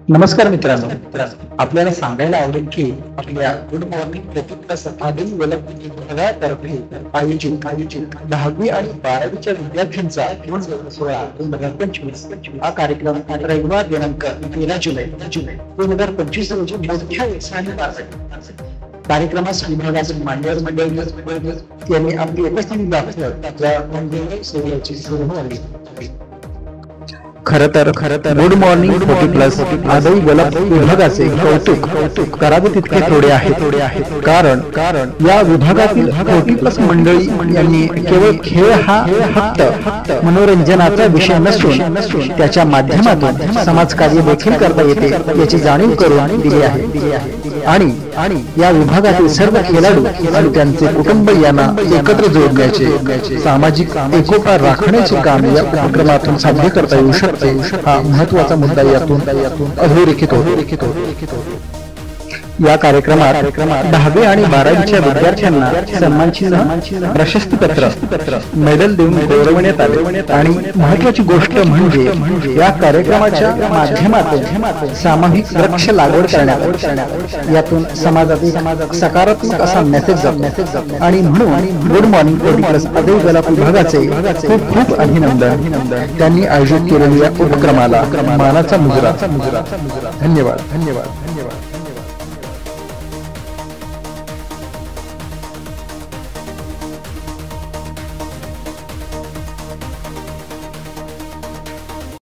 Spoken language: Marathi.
नमस्कार मित्रांनो, आपल्याला सांगायला आवडेल की आपल्या गुड मॉर्निंग प्रोजेक्ट आदिल विभागातर्फे आयोजित 10वी आणि 12वीच्या विद्यार्थ्यांचा 2016-2025 हा कार्यक्रम रविवार दिनांक 13 जुलै 2025 रोजी मोठ्या उत्साहाने पार पडला। कार्यक्रमास विभागाचे मान्यवर मंडळी यांनी आपली उपस्थिती दाखवत या मंदिर सेवेची सुरुवात झाली। खरतर गुड मॉर्निंग 40+ आदई गलप विभागाचे कौतुक करावे तितके थोडे आहे। कारण या विभागातील 40+ मंडळी यांनी केवळ खेळ हा फक्त मनोरंजनाचा विषय नसून त्याच्या माध्यमातून समाजकार्य देखील करता येते याची जाणीव करून दिली आहे। आणि या विभागातील सर्व खेळाडू आणि त्यांचे कुटुंब यांना एकत्र जोडण्याचे सामाजिक एकोपा राखण्याचे काम या उपक्रमातून साध्य करता येऊ शकते। हा महत्त्वाचा मुद्दा यातून अधोरेखित होतो। या कार्यक्रमात 10वी आणि 12वीच्या विद्यार्थ्यांना सन्मानचिन्ह, प्रशस्ती पत्र, मेडल देऊन गौरवण्यात आले। आणि महत्त्वाची गोष्ट म्हणजे या कार्यक्रमाच्या माध्यमातून सामूहिक वृक्ष लागवड करण्यात यातून समाजात सकारात्मक असा मेसेज जातो। आणि म्हणून गुड मॉर्निंग 40+ आदई गलप विभागाचे खूप अभिनंदन। त्यांनी आयोजित केलेल्या उपक्रमाला मानाचा मुजरा। धन्यवाद।